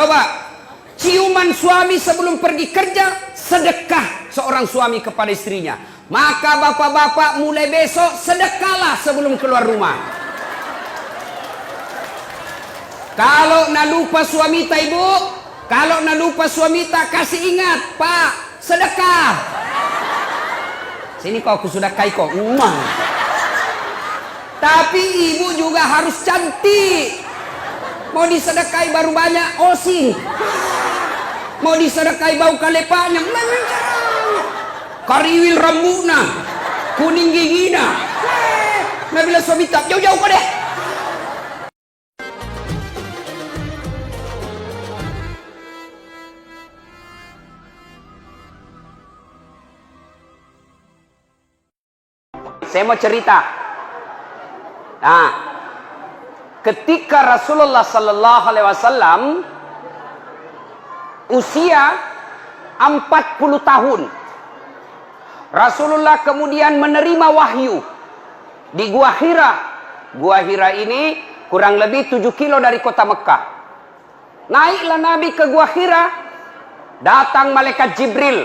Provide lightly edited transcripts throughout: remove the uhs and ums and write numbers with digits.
Coba, ciuman suami sebelum pergi kerja, sedekah seorang suami kepada istrinya. Maka bapak-bapak mulai besok sedekahlah sebelum keluar rumah. Kalau nak lupa suami tak ibu, kalau nak lupa suami tak, kasih ingat, Pak, sedekah. Sini kau aku sudah kai kau. Tapi ibu juga harus cantik. Mau disedekahi baru banyak osing. Mau disedekahi bau kalepanya, kariwil rambutna, kuning gigina. Nah bila suami tak, jauh-jauh kau deh. Saya mau cerita. Nah, ketika Rasulullah sallallahu alaihi wasallam usia 40 tahun, Rasulullah kemudian menerima wahyu di Gua Hira. Gua Hira ini kurang lebih 7 kilo dari kota Mekah. Naiklah Nabi ke Gua Hira, datang malaikat Jibril.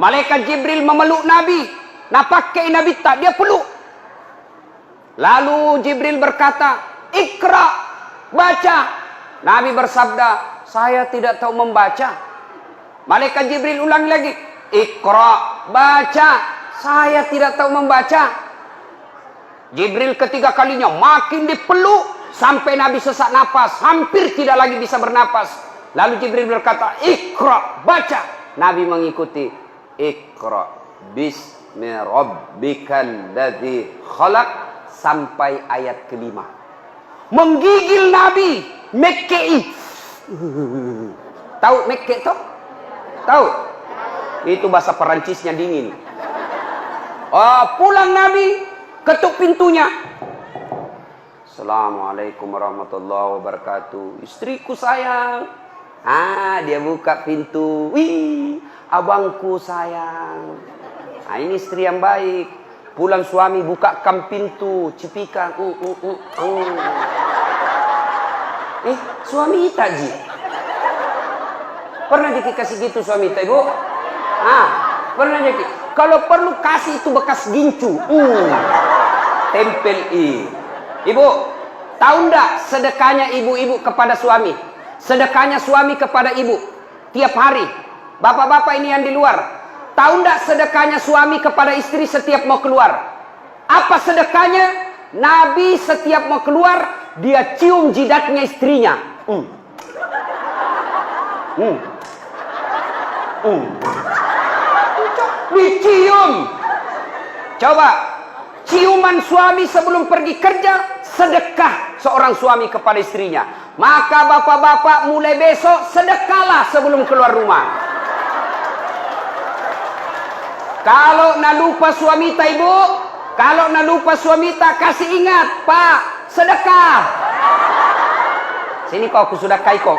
Malaikat Jibril memeluk Nabi. Nah pakai Nabi tak, dia peluk. Lalu Jibril berkata, "Iqra, baca." Nabi bersabda, "Saya tidak tahu membaca." Malaikat Jibril ulang lagi, "Iqra, baca." "Saya tidak tahu membaca." Jibril ketiga kalinya makin dipeluk sampai Nabi sesak napas, hampir tidak lagi bisa bernapas. Lalu Jibril berkata, "Iqra, baca." Nabi mengikuti, "Iqra bismi rabbikal ladzi khalaq" sampai ayat kelima. Menggigil Nabi, Mekkei. Tahu Mekke toh? Tahu? Itu bahasa Perancisnya dingin. Oh, pulang Nabi, ketuk pintunya. "Assalamualaikum warahmatullahi wabarakatuh. Istriku sayang." Dia buka pintu. "Wih, abangku sayang." Ini istri yang baik. Pulang suami bukakan pintu, cipikan. Suami tak ji? Pernah dikasih gitu suami tak ibu? Pernah jadi. Kalau perlu kasih itu bekas gincu. Tempel Ibu, tahu ndak sedekahnya ibu-ibu kepada suami? Sedekahnya suami kepada ibu tiap hari. Bapak-bapak ini yang di luar, tahu ndak sedekahnya suami kepada istri setiap mau keluar? Apa sedekahnya? Nabi setiap mau keluar, dia cium jidatnya istrinya. Dicium. Coba, ciuman suami sebelum pergi kerja, sedekah seorang suami kepada istrinya. Maka bapak-bapak mulai besok sedekahlah sebelum keluar rumah. Kalau nak lupa suami tak ibu, kalau nak lupa suami tak, kasih ingat, Pak, sedekah. Sini kau aku sudah kai kau.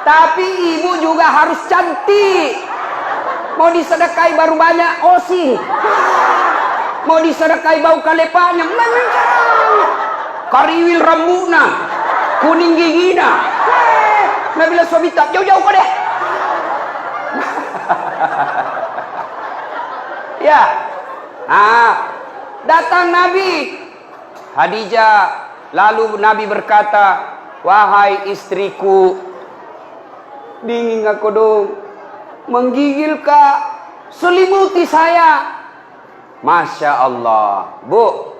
Tapi ibu juga harus cantik. Mau disedekahi baru banyak osing. Mau disedekahi bau kalepanya, kariwil rambutna, kuning gigina. Nah bila suami tak, jauh-jauh kau deh. Ya, datang Nabi Khadijah. Lalu Nabi berkata, "Wahai istriku, dingin aku dong, menggigil kak, selimuti saya." Masya Allah. Bu,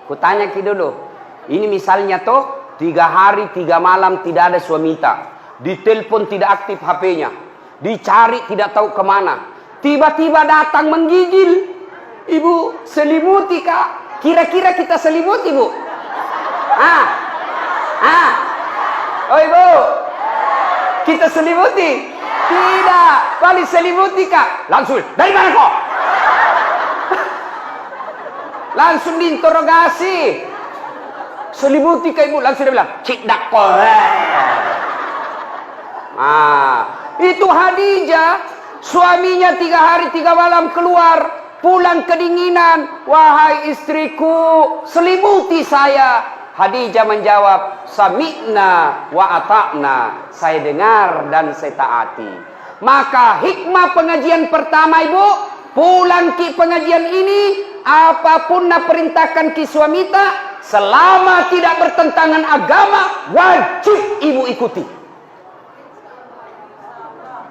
ku tanya ki dulu. Ini misalnya toh 3 hari 3 malam tidak ada suami tak, ditelepon tidak aktif HP-nya, dicari tidak tahu kemana, tiba-tiba datang menggigil. "Ibu, selimuti kak." Kira-kira kita selimuti bu? Oh ibu, kita selimuti? Tidak. Paling selimuti kak, langsung, "Dari mana kau?" Langsung diinterogasi. "Selimuti kak ibu?" Langsung dia bilang, "Cik dakol." Itu Khadijah, suaminya 3 hari 3 malam keluar, pulang kedinginan. "Wahai istriku, selimuti saya." Khadijah menjawab, sami'na wa ata'na. Saya dengar dan saya taati. Maka hikmah pengajian pertama, Ibu, pulang ki pengajian ini, apapun nak perintahkan ki suamita, selama tidak bertentangan agama, wajib Ibu ikuti.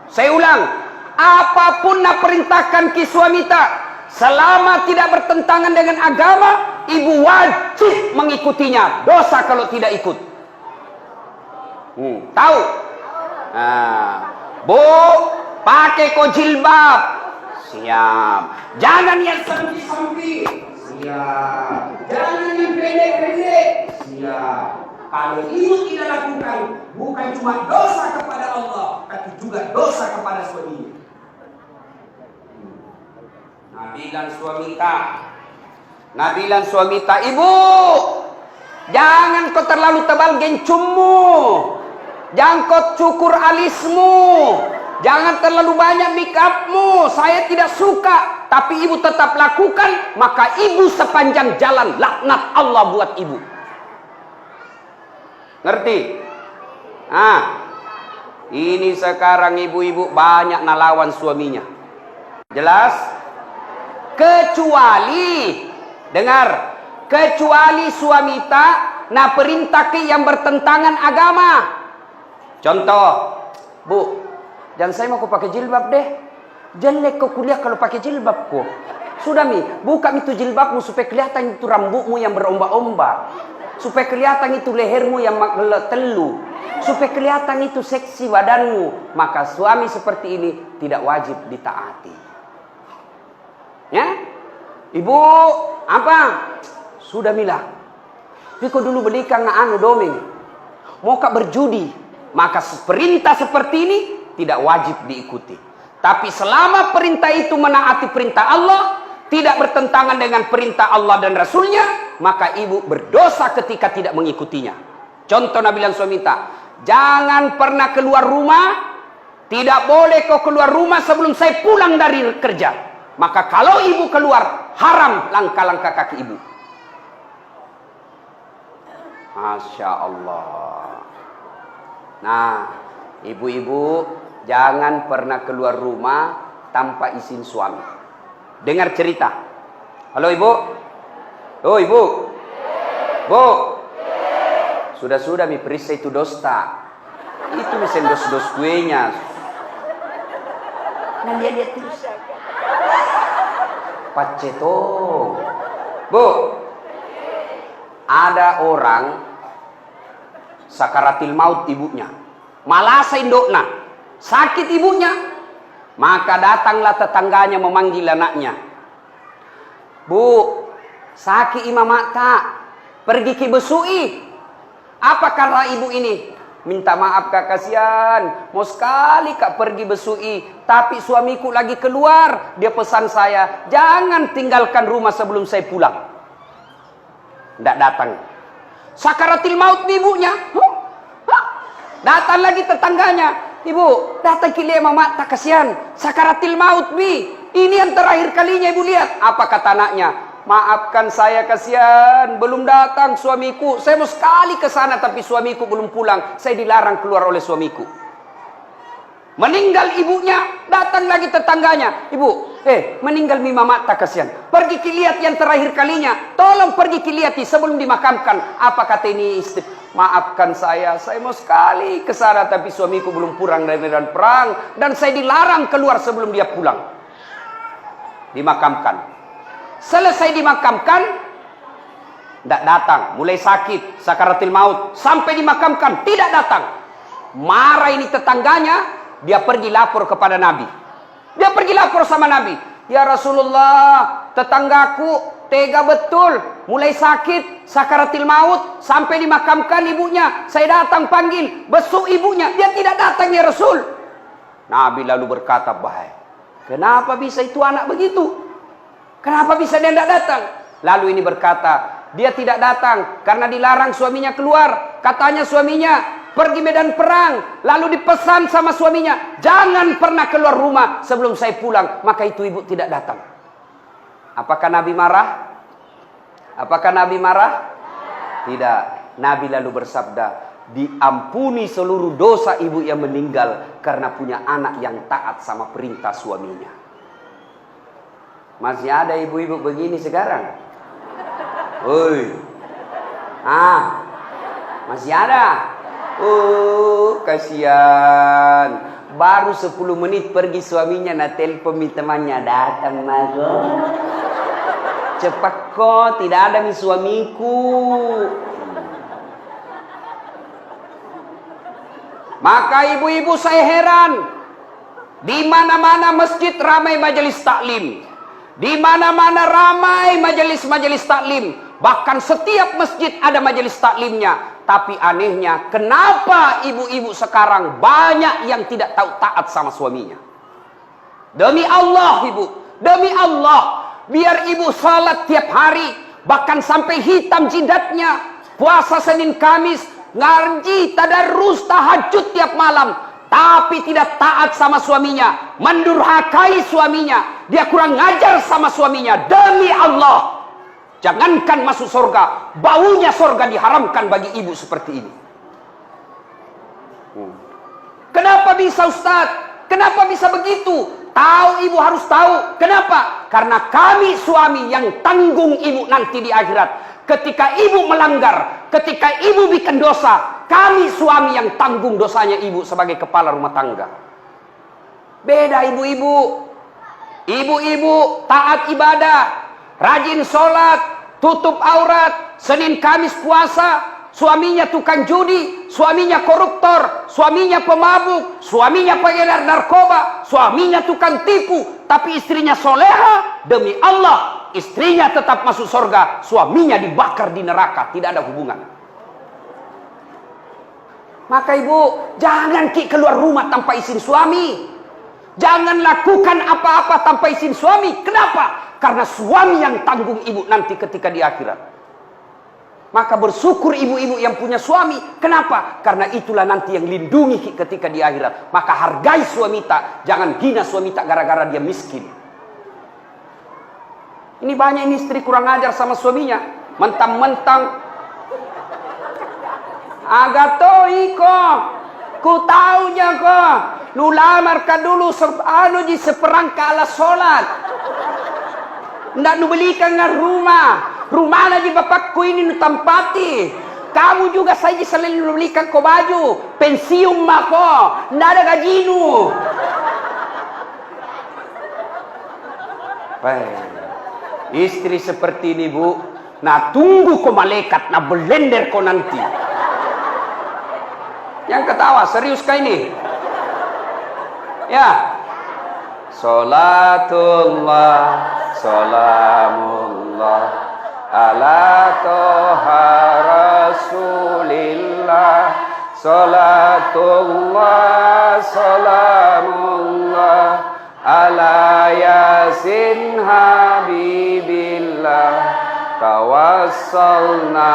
Saya ulang, apapun nak perintahkan ki suamita, selama tidak bertentangan dengan agama, Ibu wajib mengikutinya. Dosa kalau tidak ikut. Tahu? Nah, Bu, pakai kau jilbab. Siap. Jangan yang sampi-sampi. Siap. Jangan yang pendek-pendek. Siap. Kalau Ibu tidak lakukan, bukan cuma dosa kepada Allah, tapi juga dosa kepada suaminya. Nabi dan suamita, Ibu, jangan kau terlalu tebal gencummu, jangan kau cukur alismu, jangan terlalu banyak make upmu. Saya tidak suka, tapi Ibu tetap lakukan, maka Ibu sepanjang jalan laknat Allah buat Ibu. Ngerti? Nah, ini sekarang ibu-ibu banyak nalawan suaminya. Jelas? Kecuali, dengar, kecuali suamita na perintah ke yang bertentangan agama. Contoh, Bu, jangan saya mau kau pakai jilbab deh. Jelek kau kuliah kalau pakai jilbab kau. Sudah Mi, buka itu jilbabmu supaya kelihatan itu rambutmu yang berombak-ombak. Supaya kelihatan itu lehermu yang telu. Supaya kelihatan itu seksi badanmu. Maka suami seperti ini tidak wajib ditaati. Ya, Ibu, apa? Sudah Mila. Piko dulu belikan anu domeng. Mau kak berjudi, maka perintah seperti ini tidak wajib diikuti. Tapi selama perintah itu menaati perintah Allah, tidak bertentangan dengan perintah Allah dan Rasulnya, maka ibu berdosa ketika tidak mengikutinya. Contoh Nabi dan suamita, jangan pernah keluar rumah. Tidak boleh kau keluar rumah sebelum saya pulang dari kerja. Maka kalau ibu keluar, haram langkah-langkah kaki ibu. Masya Allah. Nah, ibu-ibu jangan pernah keluar rumah tanpa izin suami. Dengar cerita. Halo ibu. Oh ibu. Bu. Sudah-sudah mi perisa itu dosta. Itu mesen dos-dos kuenya. Nah lihat terus. Pacetong. Bu, ada orang sakaratil maut ibunya, malasa indokna, sakit ibunya, maka datanglah tetangganya memanggil anaknya. Bu, sakit imam mata, pergi ke besui. Apa kata ibu ini? Minta maaf kak, kasihan. Mau sekali kak pergi besui, tapi suamiku lagi keluar. Dia pesan saya, jangan tinggalkan rumah sebelum saya pulang. Tidak datang. Sakaratil maut ibunya. Datang lagi tetangganya. Ibu, datang ke mama tak kasihan. Sakaratil maut bi. Ini yang terakhir kalinya ibu lihat. Apa kata anaknya? Maafkan saya, kasihan, belum datang suamiku. Saya mau sekali ke sana tapi suamiku belum pulang. Saya dilarang keluar oleh suamiku. Meninggal ibunya, datang lagi tetangganya. Ibu, meninggal mima mata, kasihan. Pergi lihat yang terakhir kalinya. Tolong pergi lihat sebelum dimakamkan. Apa kata ini istri? Maafkan saya mau sekali ke sana tapi suamiku belum pulang dari medan perang dan saya dilarang keluar sebelum dia pulang. Dimakamkan. Selesai dimakamkan, tidak datang, mulai sakit, sakaratil maut, sampai dimakamkan, tidak datang. Marah ini tetangganya, dia pergi lapor kepada Nabi. Dia pergi lapor sama Nabi. Ya Rasulullah, tetanggaku tega betul, mulai sakit, sakaratil maut, sampai dimakamkan ibunya. Saya datang panggil, besuk ibunya, dia tidak datang ya Rasul. Nabi lalu berkata, baik, kenapa bisa itu anak begitu? Kenapa bisa dia tidak datang? Lalu ini berkata, dia tidak datang karena dilarang suaminya keluar. Katanya suaminya pergi medan perang. Lalu dipesan sama suaminya, jangan pernah keluar rumah sebelum saya pulang. Maka itu ibu tidak datang. Apakah Nabi marah? Apakah Nabi marah? Tidak. Nabi lalu bersabda, diampuni seluruh dosa ibu yang meninggal karena punya anak yang taat sama perintah suaminya. Masih ada ibu-ibu begini sekarang? Woi. Masih ada? Kasihan. Baru 10 menit pergi suaminya, na telepon temannya, datang mago. Cepat kok, tidak ada nih suamiku. Maka ibu-ibu saya heran. Di mana-mana masjid ramai majelis taklim. Di mana-mana ramai majelis-majelis taklim. Bahkan setiap masjid ada majelis taklimnya. Tapi anehnya, kenapa ibu-ibu sekarang banyak yang tidak tahu taat sama suaminya? Demi Allah ibu, demi Allah. Biar ibu salat tiap hari, bahkan sampai hitam jidatnya. Puasa Senin Kamis, ngaji, tadarus, tahajud tiap malam. Tapi tidak taat sama suaminya, mendurhakai suaminya, dia kurang ngajar sama suaminya. Demi Allah, jangankan masuk surga, baunya surga diharamkan bagi ibu seperti ini. Kenapa bisa Ustaz? Kenapa bisa begitu? Tahu, ibu harus tahu. Kenapa? Karena kami suami yang tanggung ibu nanti di akhirat. Ketika ibu melanggar, ketika ibu bikin dosa, kami suami yang tanggung dosanya ibu sebagai kepala rumah tangga. Beda ibu-ibu. Ibu-ibu taat ibadah, rajin sholat, tutup aurat, Senin Kamis puasa. Suaminya tukang judi, suaminya koruptor, suaminya pemabuk, suaminya pengedar narkoba, suaminya tukang tipu. Tapi istrinya soleha, demi Allah, istrinya tetap masuk surga, suaminya dibakar di neraka. Tidak ada hubungan. Maka ibu, jangan keluar rumah tanpa izin suami. Jangan lakukan apa-apa tanpa izin suami. Kenapa? Karena suami yang tanggung ibu nanti ketika di akhirat. Maka bersyukur ibu-ibu yang punya suami. Kenapa? Karena itulah nanti yang lindungi ketika di akhirat. Maka hargai suami tak. Jangan hina suami tak gara-gara dia miskin. Ini banyak ini istri kurang ajar sama suaminya. Mentang-mentang. Agato iko. Ku taunya kok. Nulamar ka dulu seperangka ala sholat. Ndak nu belikan nga rumah. Rumah lagi bapakku ini nu tampati. Kamu juga saja selalu belikan ko baju. Pensiun mako. Ndak ada gajinu. Istri seperti ini bu. Nah tunggu ko malaikat. Nah belender ko nanti. Yang ketawa serius kah ini? Ya. Salatullah. Salamullah. Ala toha rasulillah. Salatullah. Salamullah. Ala yasin habibillah. Tawassalna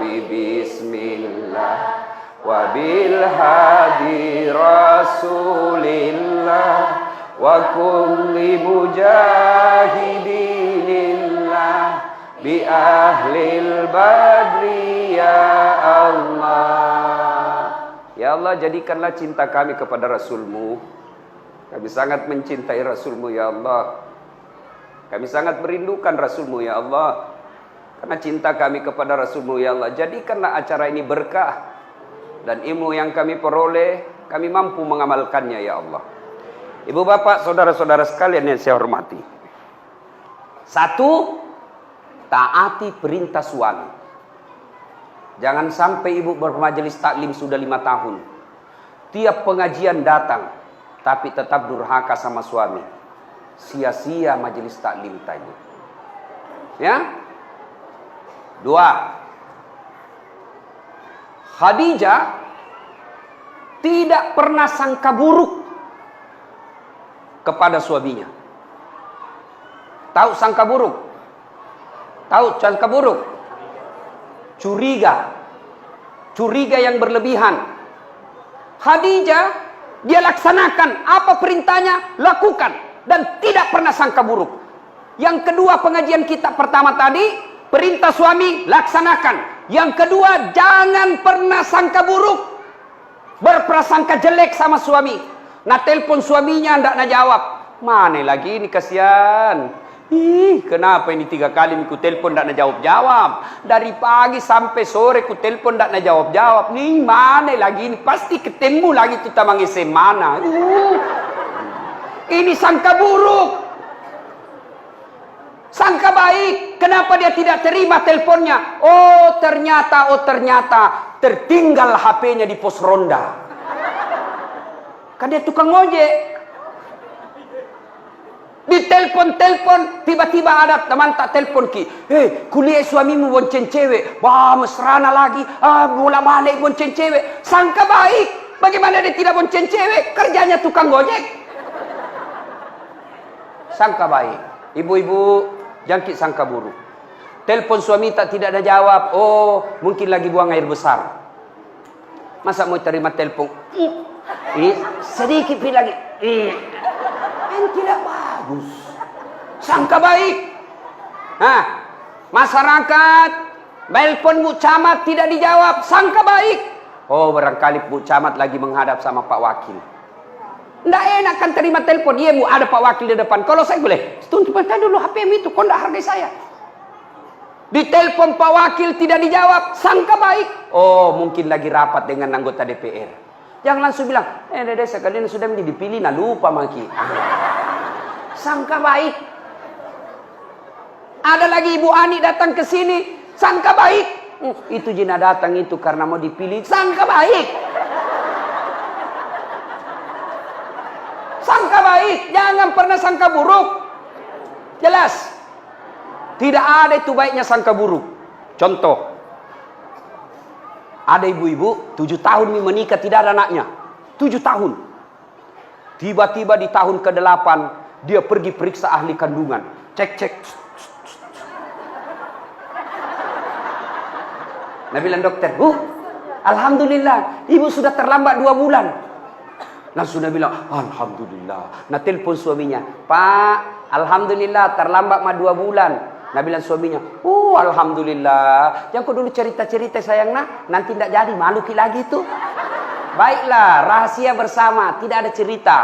bismillah. Wabil hadi rasulillah. Wa kulli mujahidinillah. Bi ahlil badri ya Allah. Ya Allah, jadikanlah cinta kami kepada Rasul-Mu. Kami sangat mencintai Rasul-Mu ya Allah. Kami sangat merindukan Rasul-Mu ya Allah. Karena cinta kami kepada Rasul-Mu ya Allah, jadikanlah acara ini berkah. Dan ilmu yang kami peroleh, kami mampu mengamalkannya ya Allah. Ibu bapak, saudara-saudara sekalian yang saya hormati. Satu, taati perintah suami. Jangan sampai ibu bermajelis taklim sudah 5 tahun. Tiap pengajian datang, tapi tetap durhaka sama suami. Sia-sia majelis taklim tadi. Ya. 2. Khadijah tidak pernah sangka buruk kepada suaminya. Tahu sangka buruk? Tahu sangka buruk? Curiga. Curiga yang berlebihan. Khadijah, dia laksanakan apa perintahnya, lakukan. Dan tidak pernah sangka buruk. Yang kedua pengajian kita pertama tadi, perintah suami, laksanakan. Yang kedua, jangan pernah sangka buruk. Berprasangka jelek sama suami. Nah, telepon suaminya ndak nak jawab. Mana lagi ini, kasihan. Ih, kenapa ini 3 kali ku telepon ndak nak jawab-jawab. Dari pagi sampai sore ku telepon ndak nak jawab-jawab. Nih, mana lagi ini, pasti ketemu lagi tuh tamang mana. Ini sangka buruk. Sangka baik, kenapa dia tidak terima teleponnya? Oh ternyata tertinggal HP-nya di pos ronda. Kan dia tukang ojek. Di telepon, tiba-tiba ada teman tak telepon ki. Kuliah suamimu bonceng cewek. Wah, mesrana lagi. Bola balik bonceng cewek. Sangka baik. Bagaimana dia tidak bonceng cewek? Kerjanya tukang ojek. Sangka baik. Ibu-ibu, jangkit sangka buruk. Telepon suami tidak ada jawab. Oh, mungkin lagi buang air besar. Masa mau terima telepon? Sedikit lagi. Kan tidak bagus. Sangka baik. Nah, masyarakat telepon Bu Camat tidak dijawab. Sangka baik. Oh, barangkali Bu Camat lagi menghadap sama Pak Wakil. Nggak enak kan terima telepon. Iya Bu, ada Pak Wakil di depan. Kalau saya boleh, tuntut dulu HP-mu itu. Kau nggak hargai saya. Di telepon Pak Wakil tidak dijawab. Sangka baik. Oh, mungkin lagi rapat dengan anggota DPR. Jangan langsung bilang, dede sekalian sudah dipilih, nah lupa maki. Sangka baik. Ada lagi Ibu Ani datang ke sini. Sangka baik. Itu Jina datang itu karena mau dipilih. Sangka baik. Sangka baik, jangan pernah sangka buruk. Jelas. Tidak ada itu baiknya sangka buruk. Contoh. Ada ibu-ibu 7 tahun menikah tidak ada anaknya. 7 tahun. Tiba-tiba di tahun ke-8 dia pergi periksa ahli kandungan. Cek. Nah bilang dokter, Bu, alhamdulillah ibu sudah terlambat 2 bulan. Langsung dia bilang, alhamdulillah. Nah telepon suaminya, Pak, alhamdulillah terlambat 2 bulan. Nah bilang suaminya, alhamdulillah. Jangan kau dulu cerita-cerita sayang nak, nanti tidak jadi, malu ki lagi tuh. Baiklah, rahasia bersama, tidak ada cerita.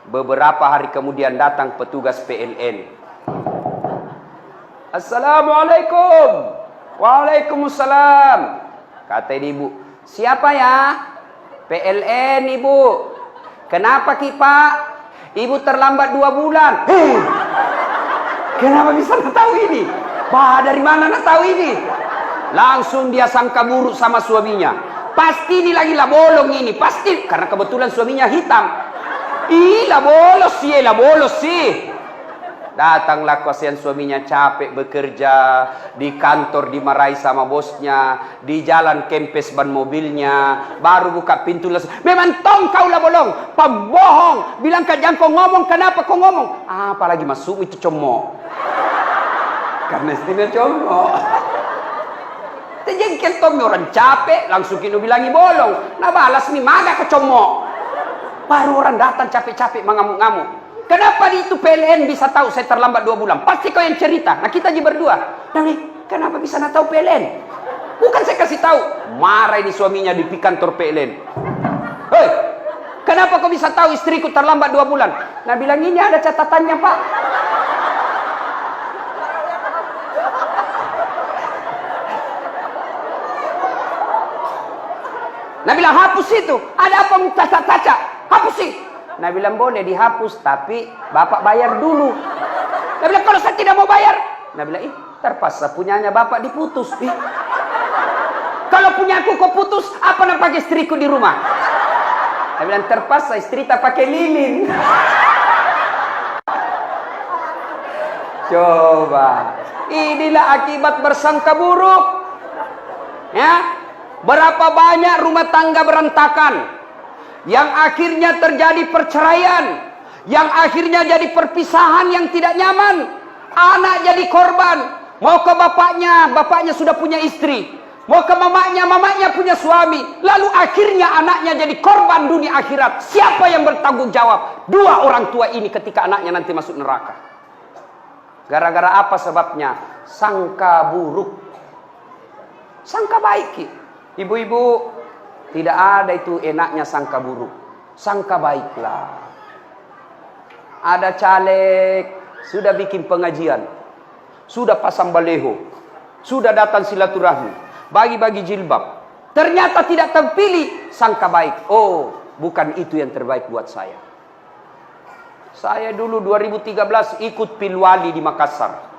Beberapa hari kemudian datang petugas PLN. Assalamualaikum. Waalaikumsalam. Kata ibu, siapa ya? PLN ibu. Kenapa ki Pak? Ibu terlambat 2 bulan. Kenapa bisa nak tahu ini? Dari mana nak tahu ini? Langsung dia sangka buruk sama suaminya. Pasti ini lagi lah bolong ini. Pasti. Karena kebetulan suaminya hitam. Lah bolos sih. Datanglah kasihan suaminya capek bekerja. Di kantor dimarahi sama bosnya. Di jalan kempes ban mobilnya. Baru buka pintu langsung. Memang tong kau lah bolong. Pembohong. Bilang jangan kau ngomong. Kenapa kau ngomong? Apalagi masuk itu comok. Karena istrinya comok. Terjengkel Tommy orang capek. Langsung kini bilangi bolong. Nah balas nih maga ke comok. Baru orang datang capek-capek mengamuk-ngamuk. Kenapa di itu PLN bisa tahu saya terlambat 2 bulan? Pasti kau yang cerita. Nah kita aja berdua. Kenapa bisa nak tahu PLN? Bukan saya kasih tahu. Marah ini suaminya di kantor PLN. Hei, kenapa kau bisa tahu istriku terlambat 2 bulan? Nah bilang ini ada catatannya Pak. Nah bilang hapus itu. Ada apa cacat-cacat? Hapus sih. Nah bilang boleh dihapus, tapi bapak bayar dulu. Nah bilang kalau saya tidak mau bayar. Nah bilang terpaksa punyanya bapak diputus. Kalau punya aku kau putus, apa nak pakai istriku di rumah? Nah bilang terpaksa istri tak pakai lilin. Coba. Inilah akibat bersangka buruk. Ya. Berapa banyak rumah tangga berantakan. Yang akhirnya terjadi perceraian. Yang akhirnya jadi perpisahan yang tidak nyaman. Anak jadi korban. Mau ke bapaknya sudah punya istri. Mau ke mamanya punya suami. Lalu akhirnya anaknya jadi korban dunia akhirat. Siapa yang bertanggung jawab? 2 orang tua ini ketika anaknya nanti masuk neraka. Gara-gara apa sebabnya? Sangka buruk. Sangka baik. Ibu-ibu, tidak ada itu enaknya sangka buruk. Sangka baiklah. Ada caleg, sudah bikin pengajian, sudah pasang baleho, sudah datang silaturahmi, bagi-bagi jilbab. Ternyata tidak terpilih, sangka baik. Oh, bukan itu yang terbaik buat saya. Saya dulu 2013 ikut pilwali di Makassar.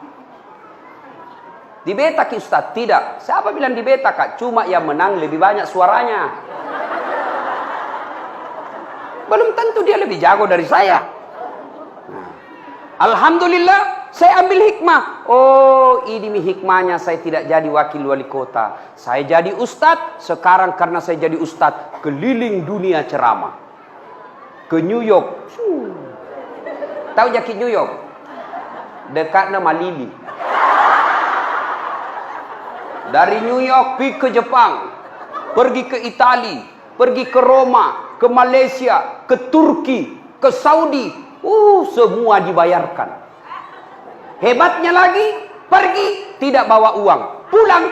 Dibetak Ustaz? Tidak. Siapa bilang dibetak, Kak? Cuma yang menang lebih banyak suaranya. Belum tentu dia lebih jago dari saya. Nah, alhamdulillah, saya ambil hikmah. Oh, ini hikmahnya saya tidak jadi wakil wali kota. Saya jadi ustadz. Sekarang karena saya jadi ustadz, keliling dunia ceramah. Ke New York. Tahu jaki New York? Dekat nama Lili. Dari New York pergi ke Jepang, pergi ke Itali, pergi ke Roma, ke Malaysia, ke Turki, ke Saudi. Semua dibayarkan. Hebatnya lagi, pergi tidak bawa uang, pulang.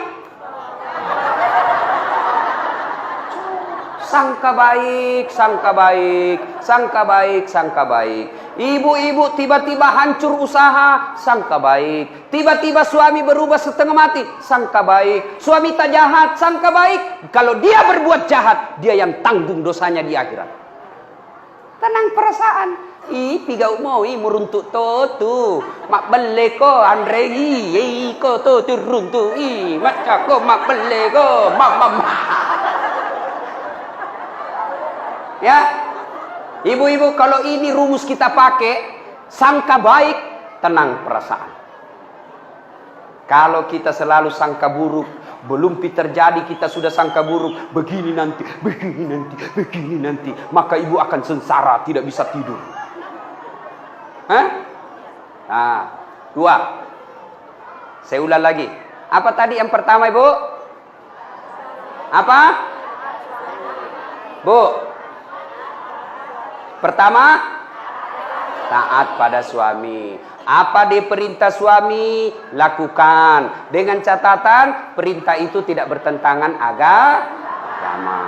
Sangka baik, sangka baik, sangka baik, sangka baik. Ibu-ibu tiba-tiba hancur usaha, sangka baik. Tiba-tiba suami berubah setengah mati, sangka baik. Suami tak jahat, sangka baik. Kalau dia berbuat jahat, dia yang tanggung dosanya di akhirat. Tenang perasaan. Pigau mau meruntuk tu. Mak bele ko Andre ko tu runtuk mak ko mak bele ko mama. Ya. Ibu-ibu, kalau ini rumus kita pakai, sangka baik, tenang perasaan. Kalau kita selalu sangka buruk, belum terjadi kita sudah sangka buruk, begini nanti, begini nanti, begini nanti, maka ibu akan sengsara, tidak bisa tidur. Hah? Nah, 2. Saya ulang lagi. Apa tadi yang pertama, Ibu? Apa? Bu? Pertama, taat pada suami. Apa dia perintah suami, lakukan. Dengan catatan, perintah itu tidak bertentangan agama.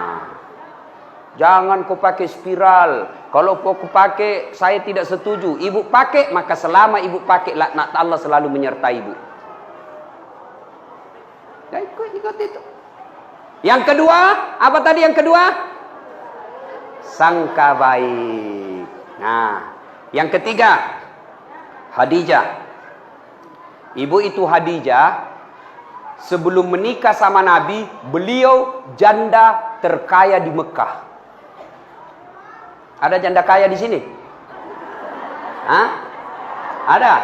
Jangan kau pakai spiral. Kalau kau pakai, saya tidak setuju. Ibu pakai, maka selama ibu pakai, laknat Allah selalu menyertai ibu. Ya, ikut itu. Yang kedua, apa tadi yang kedua? Sangka baik. Nah, yang ketiga, Khadijah. Ibu itu Khadijah, sebelum menikah sama Nabi, beliau janda terkaya di Mekah. Ada janda kaya di sini? Hah? Ada?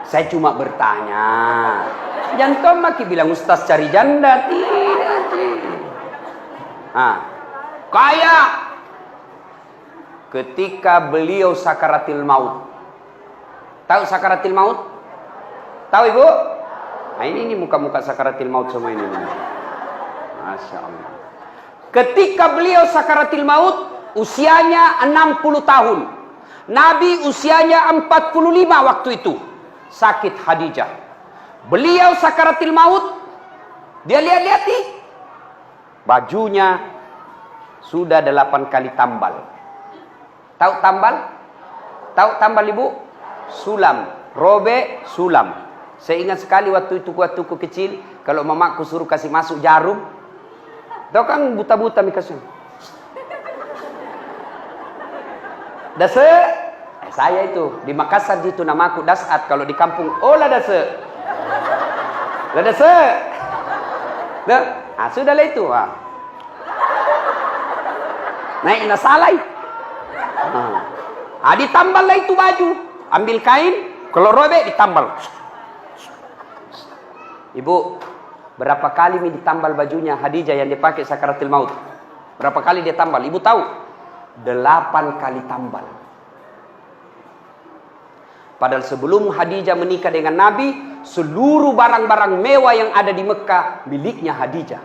Saya cuma bertanya. Jangan maki bilang Ustaz cari janda. Tidak. Kaya. Ketika beliau sakaratil maut. Tahu sakaratil maut? Tahu Ibu? Nah ini muka-muka sakaratil maut semua ini. Masya Allah. Ketika beliau sakaratil maut, usianya 60 tahun. Nabi usianya 45 waktu itu. Sakit Khadijah. Beliau sakaratil maut. Dia lihat-lihat nih. Bajunya sudah 8 kali tambal. Tahu tambal? Tahu tambal Ibu? Sulam. Robek, sulam. Saya ingat sekali waktu itu kecil. Kalau mamaku suruh kasih masuk jarum. Tahu kan buta-buta mikasnya. Dase. Saya itu. Di Makassar itu namaku Dasat. Kalau di kampung, lah dase. Lah dase. Sudahlah itu. Naik nasalai. Ditamballah itu baju. Ambil kain, kalau robek ditambal. Ibu, berapa kali ditambal bajunya Khadijah yang dipakai sakaratul maut? Berapa kali dia tambal? Ibu tahu? 8 kali tambal. Padahal sebelum Khadijah menikah dengan Nabi, seluruh barang-barang mewah yang ada di Mekah miliknya Khadijah.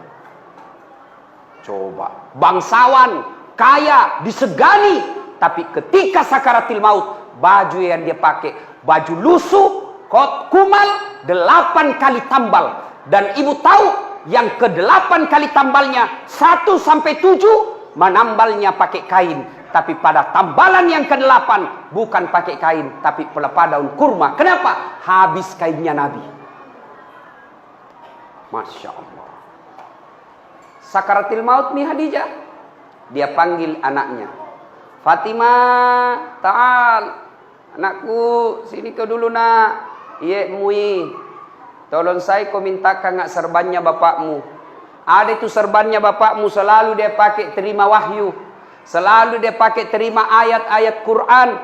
Coba, bangsawan, kaya, disegani, tapi ketika sakaratil maut, baju yang dia pakai, baju lusuh, kot kumal, 8 kali tambal. Dan ibu tahu, yang ke-8 kali tambalnya 1 sampai 7 menambalnya pakai kain. Tapi pada tambalan yang ke-8 bukan pakai kain, tapi pelepah daun kurma. Kenapa? Habis kainnya Nabi. Masya Allah. Sakaratil maut nih Khadijah. Dia panggil anaknya. Fatimah, ta'al. Anakku, sini kau dulu nak. Iya mui. Tolong saya kau mintakan ngak serbannya bapakmu. Ada itu serbannya bapakmu, selalu dia pakai terima wahyu. Selalu dia pakai terima ayat-ayat Quran.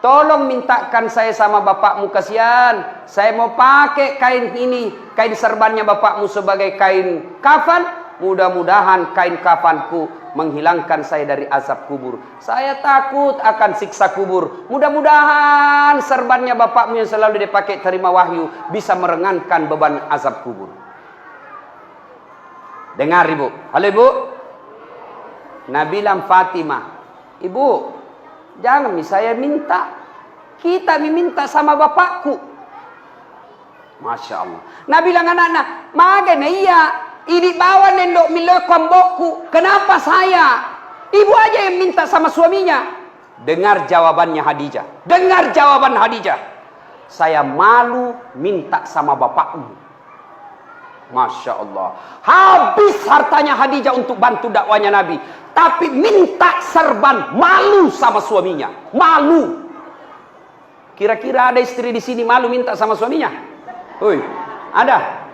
Tolong mintakan saya sama bapakmu, kasihan. Saya mau pakai kain ini, kain serbannya bapakmu sebagai kain kafan. Mudah-mudahan kain kafanku menghilangkan saya dari azab kubur. Saya takut akan siksa kubur. Mudah-mudahan serbannya bapakmu yang selalu dipakai terima wahyu bisa merengankan beban azab kubur. Dengar ibu. Halo ibu. Nabi bilang Fatimah, ibu, jangan saya minta. Kita minta sama bapakku. Masya Allah. Nabi bilang anak-anak, magana iya. Ini bawa nendok milokam boku. Kenapa saya? Ibu aja yang minta sama suaminya. Dengar jawabannya Khadijah. Dengar jawaban Khadijah. Saya malu minta sama bapakmu. Masya Allah. Habis hartanya Khadijah untuk bantu dakwanya Nabi. Tapi minta serban. Malu sama suaminya. Malu. Kira-kira ada istri di sini malu minta sama suaminya? Woi, ada?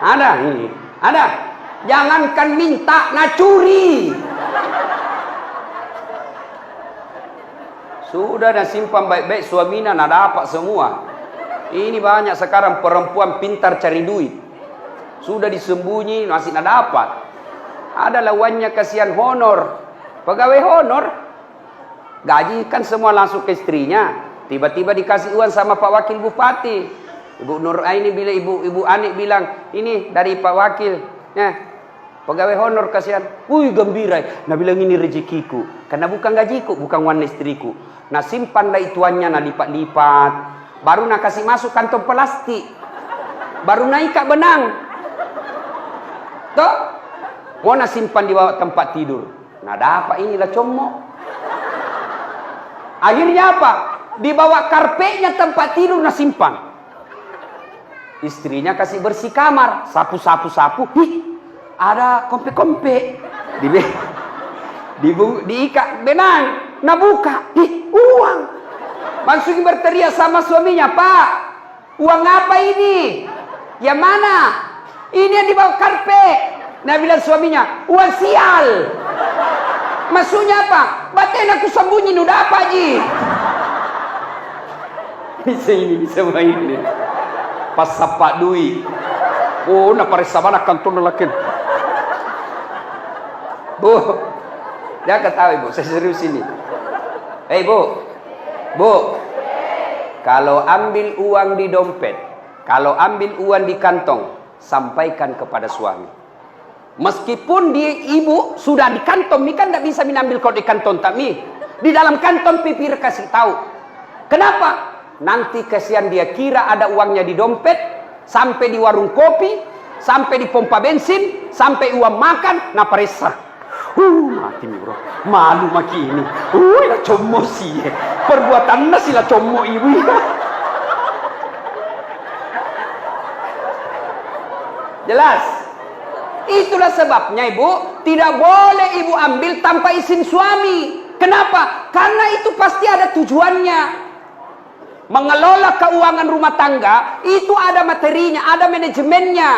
Ada ini. Ada. Jangankan minta, ngacuri. Sudah dah simpan baik-baik suaminya, nak dapat semua. Ini banyak sekarang perempuan pintar cari duit. Sudah disembunyi, masih nak dapat. Ada lawannya kasihan honor. Pegawai honor. Gaji kan semua langsung ke istrinya. Tiba-tiba dikasih uang sama Pak Wakil Bupati. Ibu Nur Aini bilang, Ibu Anik bilang, ini dari Pak Wakil. Nah, pegawai honor kasihan. Wih gembira. Nah bilang ini rezekiku. Karena bukan gajiku, bukan uang istriku. Nah simpanlah ituannya, nah lipat-lipat. Baru nak kasih masuk kantong plastik. Baru naik kak benang. Tuh. Mau nak simpan di bawah tempat tidur. Nah dapat inilah comok. Akhirnya apa? Di bawah karpetnya tempat tidur nak simpan. Istrinya kasih bersih kamar, sapu. Ih, ada kompe-kompe. Diikat benang, nah buka. Ih, uang. Langsung berteriak sama suaminya, Pak, uang apa ini? Yang mana? Ini yang di bawah karpet. Nah bilang suaminya, uang sial. Maksudnya apa? Batin aku sembunyi, udah apa Ji? Bisa ini, bisa main ini. Pas sapak duit. Oh, nak parisa mana kantor lelakin. Bu, dia ketahui bu, saya serius ini. Bu, kalau ambil uang di dompet, kalau ambil uang di kantong, sampaikan kepada suami. Meskipun ibu sudah di kantong, mi kan tidak bisa mengambil kalau di kantong tak mi. Di dalam kantong pipir kasih tahu. Kenapa? Nanti kasihan dia kira ada uangnya di dompet, sampai di warung kopi, sampai di pompa bensin, sampai uang makan, nah perisa. Mati mi bro, malu maki ini. Lah commo sih, perbuatan nasi lah commo ibu. Jelas? Itulah sebabnya ibu, tidak boleh ibu ambil tanpa izin suami. Kenapa? Karena itu pasti ada tujuannya. Mengelola keuangan rumah tangga itu ada materinya, ada manajemennya.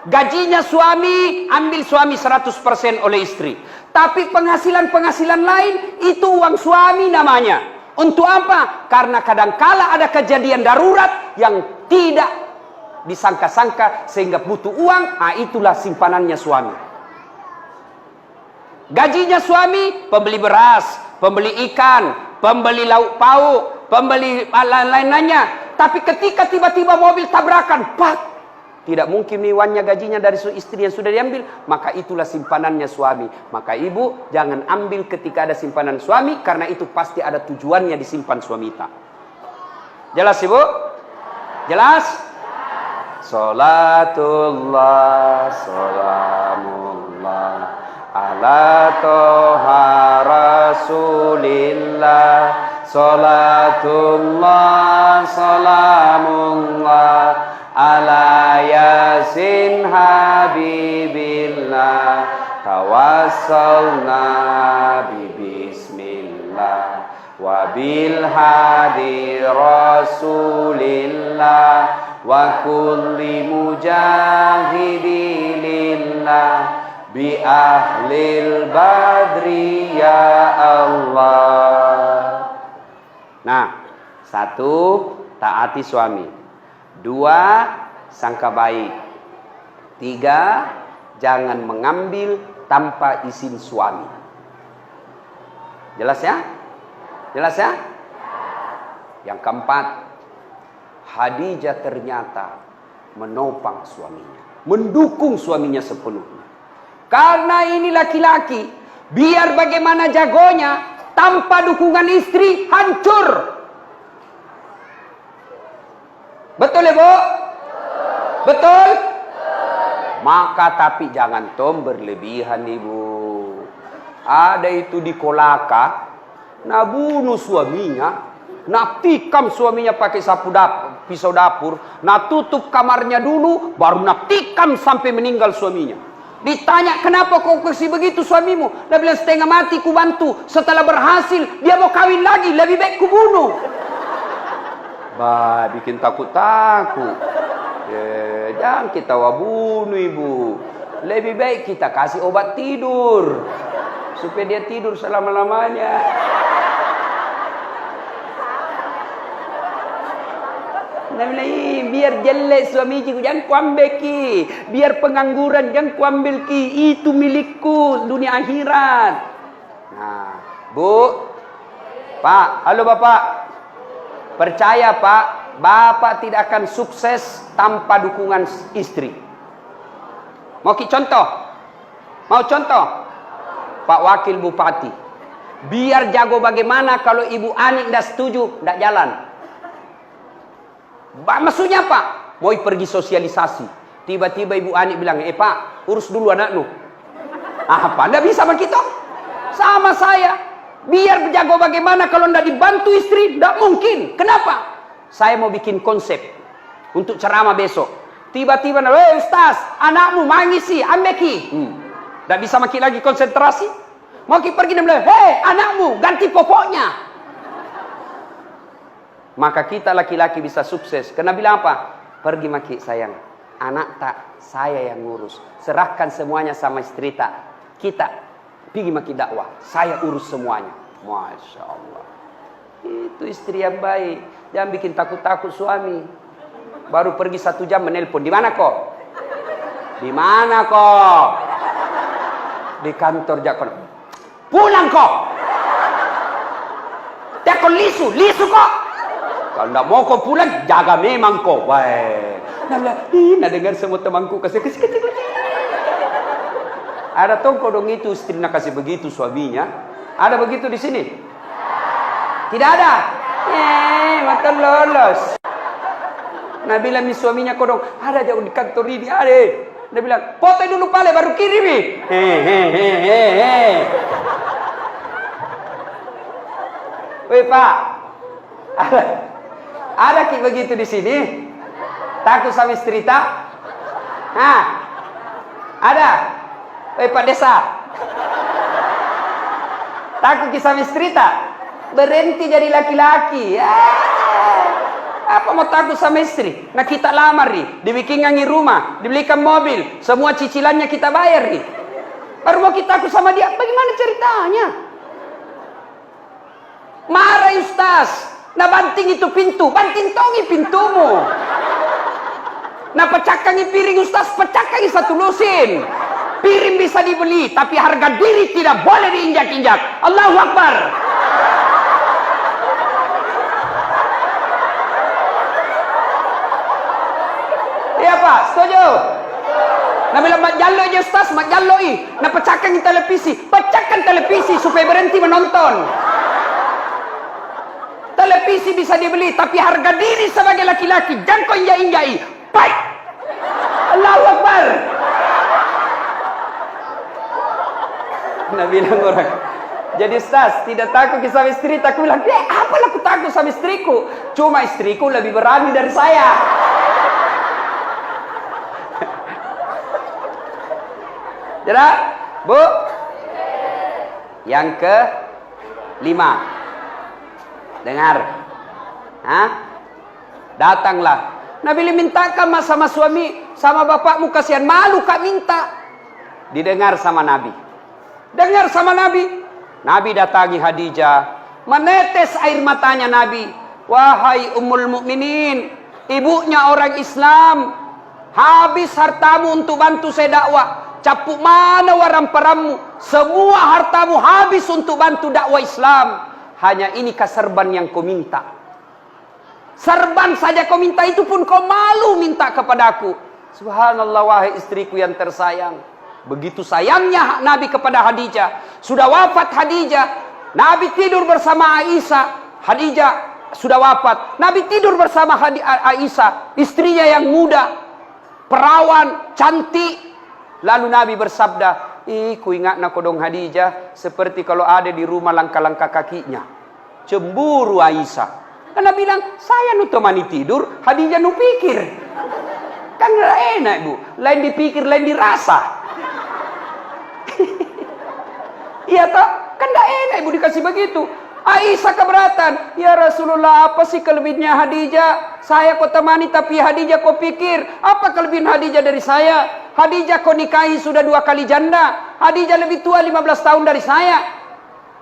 Gajinya suami, ambil suami 100% oleh istri. Tapi penghasilan-penghasilan lain itu uang suami namanya. Untuk apa? Karena kadangkala ada kejadian darurat yang tidak disangka-sangka sehingga butuh uang, nah itulah simpanannya suami. Gajinya suami, pembeli beras, pembeli ikan, pembeli lauk pauk, pembeli lain-lainnya. Tapi ketika tiba-tiba mobil tabrakan, pak, tidak mungkin uangnya gajinya dari istri yang sudah diambil, maka itulah simpanannya suami. Maka ibu jangan ambil ketika ada simpanan suami, karena itu pasti ada tujuannya disimpan suami tak. Jelas ibu? Jelas? Salatullah, salamullah ala toha rasulillah. Salatullah, salamullah ala yasin habibillah. Tawassalna bismillah wa bil hadi rasulillah wa kulli mujahidi lillah bi ahlil badri ya Allah. Nah, satu, taati suami. Dua, sangka baik. Tiga, jangan mengambil tanpa izin suami. Jelas ya? Jelas ya? Yang keempat, Khadijah ternyata menopang suaminya, mendukung suaminya sepenuhnya. Karena ini laki-laki, biar bagaimana jagonya, tanpa dukungan istri hancur. Betul ya, Bu? Betul? Maka tapi jangan tom berlebihan, Ibu. Ada itu di Kolaka, nak bunuh suaminya, nak tikam suaminya pakai pisau dapur, nak tutup kamarnya dulu, baru nak tikam sampai meninggal suaminya. Ditanya, kenapa kau kasih begitu suamimu? Dia bilang, setengah mati ku bantu. Setelah berhasil, dia mau kawin lagi. Lebih baik ku bunuh. Bah, bikin takut-takut. Jangan kita bunuh, Ibu. Lebih baik kita kasih obat tidur. Supaya dia tidur selama-lamanya. Biar jelek suami ku, jangan kuambil ki. Biar pengangguran, jangan kuambil ki. Itu milikku dunia akhirat. Nah, Bu, Pak, halo Bapak. Percaya Pak, Bapak tidak akan sukses tanpa dukungan istri. Mau ki contoh? Mau contoh? Pak Wakil Bupati. Biar jago bagaimana kalau Ibu Ani tidak setuju, tidak jalan. Maksudnya apa? Mau pergi sosialisasi. Tiba-tiba Ibu Ani bilang, Pak, urus dulu anakmu. Apa? Tidak bisa begitu? Sama saya. Biar jago bagaimana kalau tidak dibantu istri, tidak mungkin. Kenapa? Saya mau bikin konsep untuk ceramah besok. Tiba-tiba, Ustaz, anakmu mangisi, ambeki. Tidak bisa makin lagi konsentrasi. Mau pergi dan bilang, anakmu, ganti popoknya. Maka kita laki-laki bisa sukses. Karena bilang apa? Pergi maki sayang. Anak tak, saya yang ngurus. Serahkan semuanya sama istri tak. Kita pergi maki dakwah. Saya urus semuanya. Masya Allah. Itu istri yang baik. Jangan bikin takut-takut suami. Baru pergi 1 jam menelpon. Di mana kok? Di mana kok? Di kantor Jakon. Pulang kok. Jakon lisu kok. Kalau tidak mau kau pulang, jaga memang kau. Baik. Nah dengar semua temanku kasih kecil. Ada tongko dong itu istri nak kasih begitu suaminya. Ada begitu di sini? Tidak ada. Mata lolos. Nah bilang mi suaminya kau dong. Ada jauh di kantor ini ada. Dia bilang, foto dulu pale baru kirimi. Woi Pak. Ada ki begitu di sini? Takut sama istri tak? Ada? Pak Desa. Takut ki sama istri tak? Berhenti jadi laki-laki. Apa mau takut sama istri? Nah kita lamar nih, dibikinkan rumah, dibelikan mobil, semua cicilannya kita bayar nih. Baru mau kita takut sama dia? Bagaimana ceritanya? Marah Ustaz. Nah banting itu pintu, banting tongi pintumu. Nah pecahkangi piring Ustaz, pecahkangi 1 lusin. Piring bisa dibeli, tapi harga diri tidak boleh diinjak-injak. Allahu Akbar. Iya Pak, setuju? Nah bila mak jallo aja Ustaz, mak jalloi. Nah pecahkan televisi, pecahkan televisi supaya berhenti menonton. Televisi bisa dibeli, tapi harga diri sebagai laki-laki jangan kau injak-injai. Baik. Nah bilang orang, jadi Ustaz, tidak takut sama istri? Aku bilang, apalah aku takut sama istriku? Cuma istriku lebih berani dari saya. Jelas, Bu? Yang ke-5. Dengar. Hah? Datanglah. Nabi mintakan sama suami, sama bapakmu, kasihan malu kak minta. Didengar sama Nabi. Dengar sama Nabi. Nabi datangi Khadijah, menetes air matanya Nabi. Wahai Ummul Mukminin, ibunya orang Islam, habis hartamu untuk bantu saya dakwah. Capuk mana waram-parammu? Semua hartamu habis untuk bantu dakwah Islam. Hanya ini serban yang kau minta. Serban saja kau minta, itu pun kau malu minta kepadaku. Subhanallah, wahai istriku yang tersayang. Begitu sayangnya Nabi kepada Khadijah. Sudah wafat Khadijah, Nabi tidur bersama Aisyah. Khadijah sudah wafat, Nabi tidur bersama Aisyah, istrinya yang muda, perawan, cantik. Lalu Nabi bersabda, ku ingat nak kodong Khadijah, seperti kalau ada di rumah langkah-langkah kakinya. Cemburu Aisyah. Karena bilang, saya nu temani tidur, Khadijah nu pikir. Kan gak enak Bu, lain dipikir, lain dirasa. Iya toh? Kan gak enak Ibu dikasih begitu. Aisyah keberatan. Ya Rasulullah, apa sih kelebihannya Khadijah? Saya kau temani tapi Khadijah kau pikir. Apa kelebihan Khadijah dari saya? Khadijah kau nikahi sudah 2 kali janda. Khadijah lebih tua 15 tahun dari saya.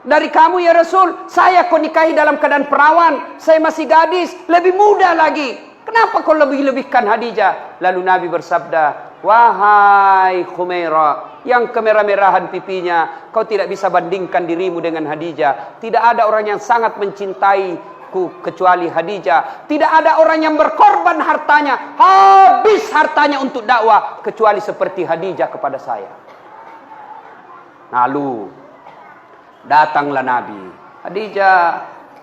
Dari kamu ya Rasul. Saya kau nikahi dalam keadaan perawan. Saya masih gadis, lebih muda lagi. Kenapa kau lebih-lebihkan Khadijah? Lalu Nabi bersabda, wahai Khumairah, yang kemerah-merahan pipinya, kau tidak bisa bandingkan dirimu dengan Khadijah. Tidak ada orang yang sangat mencintaiku kecuali Khadijah. Tidak ada orang yang berkorban hartanya, habis hartanya untuk dakwah, kecuali seperti Khadijah kepada saya. Lalu datanglah Nabi. Khadijah,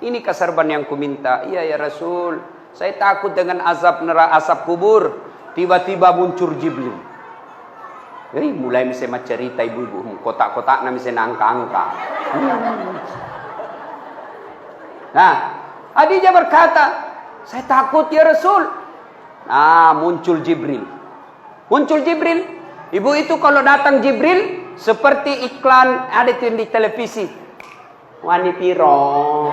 ini serban yang kuminta. Iya ya Rasul, saya takut dengan azab neraka, asap kubur. Tiba-tiba muncul Jibril. Mulai misalnya cerita ibu-ibu, kotak-kotak na misalnya angka-angka. Nah, Khadijah berkata, saya takut ya Rasul. Nah, muncul Jibril. Muncul Jibril. Ibu itu kalau datang Jibril, seperti iklan ada di televisi. Wanitiro.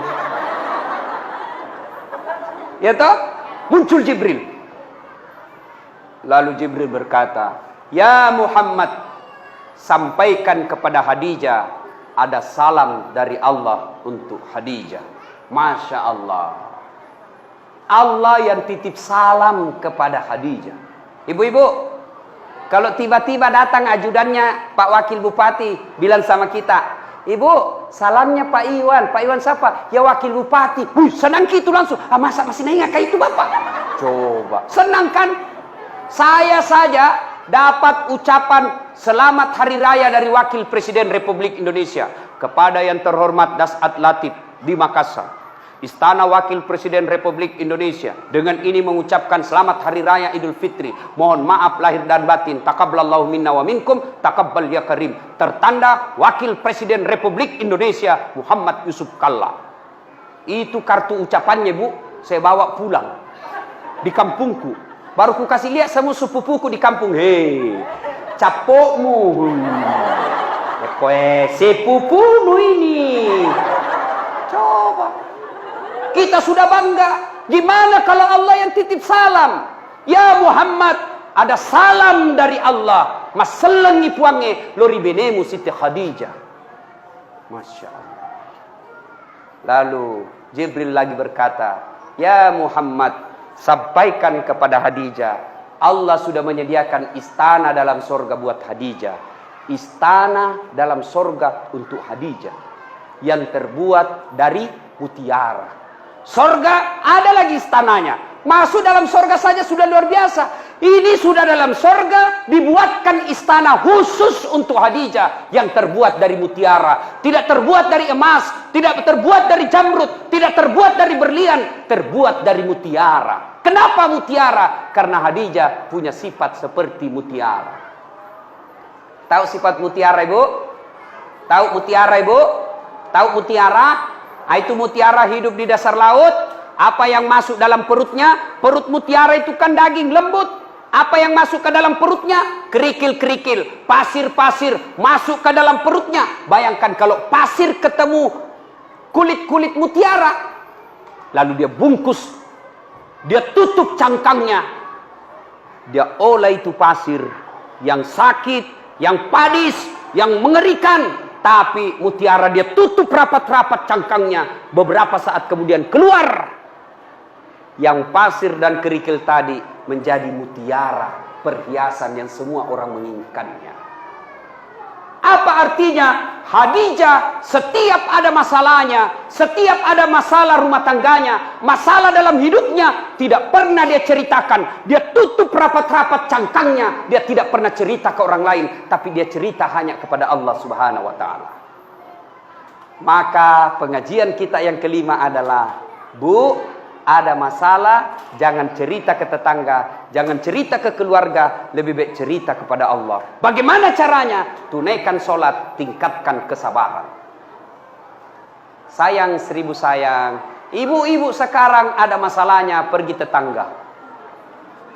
Ya toh? Muncul Jibril. Lalu Jibril berkata, ya Muhammad, sampaikan kepada Khadijah, ada salam dari Allah untuk Khadijah. Masya Allah. Allah yang titip salam kepada Khadijah. Ibu-ibu, kalau tiba-tiba datang ajudannya Pak Wakil Bupati, bilang sama kita, Ibu, salamnya Pak Iwan. Pak Iwan siapa? Ya Wakil Bupati. Senang gitu langsung. Masa masih nengah kayak itu Bapak? Coba. Senang kan? Saya saja dapat ucapan selamat hari raya dari Wakil Presiden Republik Indonesia kepada yang terhormat Dasat Latif di Makassar. Istana Wakil Presiden Republik Indonesia dengan ini mengucapkan selamat hari raya Idul Fitri. Mohon maaf lahir dan batin. Taqabbalallahu minna wa minkum. Taqabbal ya karim. Tertanda Wakil Presiden Republik Indonesia Muhammad Yusuf Kalla. Itu kartu ucapannya Bu. Saya bawa pulang di kampungku. Baru ku kasih lihat semua sepupuku di kampung. Hei, capokmu. Sepupumu ini. Coba. Kita sudah bangga. Gimana kalau Allah yang titip salam? Ya Muhammad, ada salam dari Allah. Maselengi puange lori benemu Siti Khadijah. Masya Allah. Lalu Jibril lagi berkata, ya Muhammad, sampaikan kepada Khadijah, Allah sudah menyediakan istana dalam sorga buat Khadijah. Istana dalam sorga untuk Khadijah yang terbuat dari mutiara. Sorga ada lagi istananya. Masuk dalam sorga saja sudah luar biasa. Ini sudah dalam sorga dibuatkan istana khusus untuk Khadijah yang terbuat dari mutiara. Tidak terbuat dari emas, tidak terbuat dari jamrud, tidak terbuat dari berlian, terbuat dari mutiara. Kenapa mutiara? Karena Khadijah punya sifat seperti mutiara. Tahu sifat mutiara, Ibu? Tahu mutiara, Ibu? Tahu mutiara? Nah, itu mutiara hidup di dasar laut. Apa yang masuk dalam perutnya? Perut mutiara itu kan daging lembut. Apa yang masuk ke dalam perutnya? Kerikil-kerikil, pasir-pasir masuk ke dalam perutnya. Bayangkan kalau pasir ketemu kulit-kulit mutiara, lalu dia bungkus, dia tutup cangkangnya, dia olah itu pasir yang sakit, yang padis, yang mengerikan, tapi mutiara dia tutup rapat-rapat cangkangnya. Beberapa saat kemudian keluar yang pasir dan kerikil tadi menjadi mutiara, perhiasan yang semua orang menginginkannya. Apa artinya? Khadijah setiap ada masalahnya, setiap ada masalah rumah tangganya, masalah dalam hidupnya, tidak pernah dia ceritakan. Dia tutup rapat-rapat cangkangnya. Dia tidak pernah cerita ke orang lain, tapi dia cerita hanya kepada Allah Subhanahu wa taala. Maka pengajian kita yang kelima adalah, Bu, ada masalah, jangan cerita ke tetangga, jangan cerita ke keluarga, lebih baik cerita kepada Allah. Bagaimana caranya? Tunaikan sholat, tingkatkan kesabaran. Sayang seribu sayang, ibu-ibu sekarang ada masalahnya, pergi tetangga.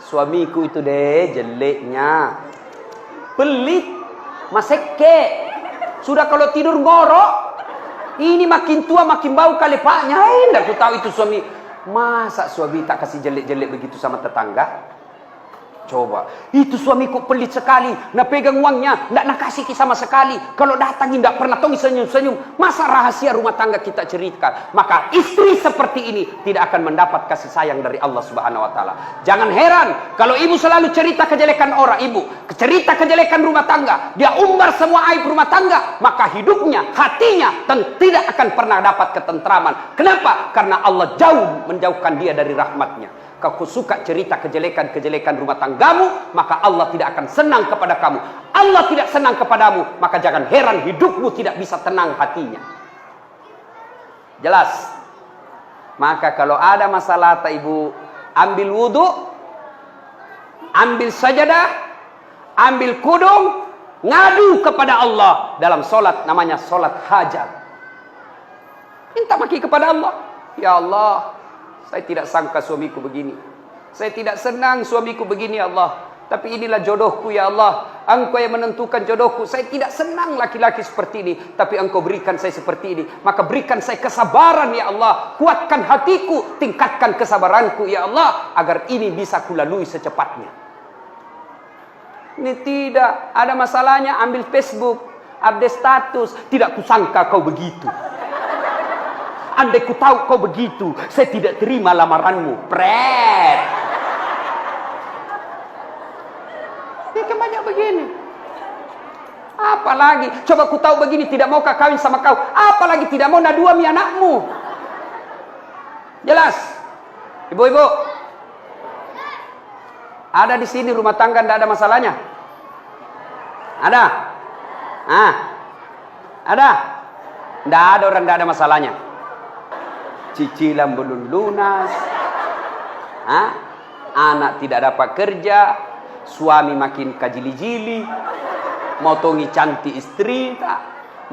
Suamiku itu deh jeleknya, pelit, maseke, sudah kalau tidur ngorok, ini makin tua makin bau kali paknya. Enggak aku tahu itu suami. Masa suami tak kasih jelek-jelek begitu sama tetangga? Coba, itu suamiku pelit sekali, nak pegang uangnya, nak kasih sama sekali. Kalau datang tidak pernah tong senyum-senyum. Masa rahasia rumah tangga kita ceritakan? Maka istri seperti ini tidak akan mendapat kasih sayang dari Allah Subhanahu wa taala. Jangan heran kalau ibu selalu cerita kejelekan orang, ibu cerita kejelekan rumah tangga, dia umbar semua aib rumah tangga, maka hidupnya, hatinya tidak akan pernah dapat ketentraman. Kenapa? Karena Allah jauh menjauhkan dia dari rahmatnya. Kau suka cerita kejelekan-kejelekan rumah tanggamu, maka Allah tidak akan senang kepada kamu. Allah tidak senang kepadamu, maka jangan heran hidupmu tidak bisa tenang hatinya. Jelas? Maka kalau ada masalah, ibu ambil wudu, ambil sajadah, ambil kudung, ngadu kepada Allah dalam solat, namanya solat hajat. Minta maki kepada Allah. Ya Allah, saya tidak sangka suamiku begini. Saya tidak senang suamiku begini ya Allah. Tapi inilah jodohku ya Allah. Engkau yang menentukan jodohku. Saya tidak senang laki-laki seperti ini. Tapi Engkau berikan saya seperti ini. Maka berikan saya kesabaran ya Allah. Kuatkan hatiku. Tingkatkan kesabaranku ya Allah. Agar ini bisa kulalui secepatnya. Ini tidak. Ada masalahnya ambil Facebook. Update status. Tidak kusangka kau begitu. Andai ku tahu kau begitu, saya tidak terima lamaranmu. Pret. Dia kan banyak begini. Apalagi, coba ku tahu begini, tidak mau kawin sama kau. Apalagi tidak mau naduami anakmu. Jelas? Ibu-ibu, ada di sini rumah tangga tidak ada masalahnya? Ada? Ada? Tidak ada orang tidak ada masalahnya. Cicilan belum lunas, anak tidak dapat kerja, suami makin kajili-jili, motongi cantik istri,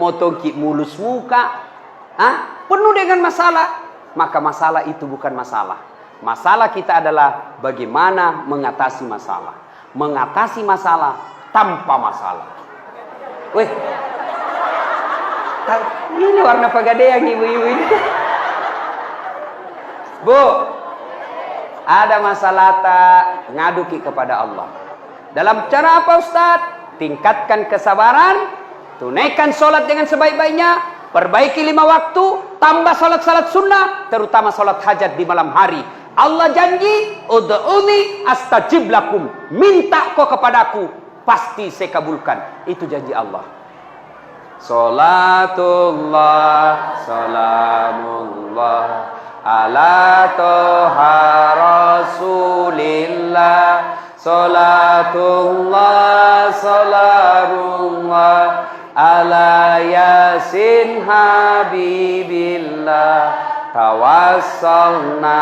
motongi mulus muka, penuh dengan masalah. Maka masalah itu bukan masalah. Masalah kita adalah bagaimana mengatasi masalah. Mengatasi masalah tanpa masalah. Weh, ini warna pegadaian ibu-ibu ini. Bu, ada masalah tak, ngaduki kepada Allah. Dalam cara apa Ustaz? Tingkatkan kesabaran, tunaikan sholat dengan sebaik-baiknya, perbaiki 5 waktu, tambah sholat-sholat sunnah, terutama sholat hajat di malam hari. Allah janji, ud'uni astajib lakum. Minta kau kepadaku, pasti saya kabulkan. Itu janji Allah. Salatullah, salamullah ala toha rasulillah. Salatullah, salamullah ala yasin habibillah. Tawassalna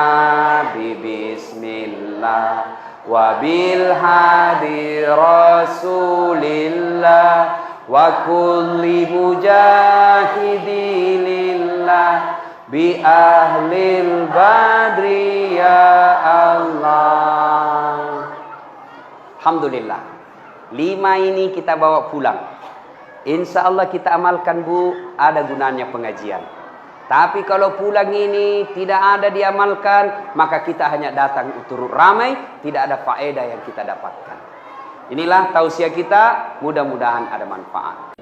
bismillah wa bil hadi rasulillah wa kulli mujahidilillah bi ahlil badri ya Allah. Alhamdulillah. 5 ini kita bawa pulang. Insya Allah kita amalkan, Bu, ada gunanya pengajian. Tapi kalau pulang ini tidak ada diamalkan, maka kita hanya datang turut ramai, tidak ada faedah yang kita dapatkan. Inilah tausiah kita, mudah-mudahan ada manfaat.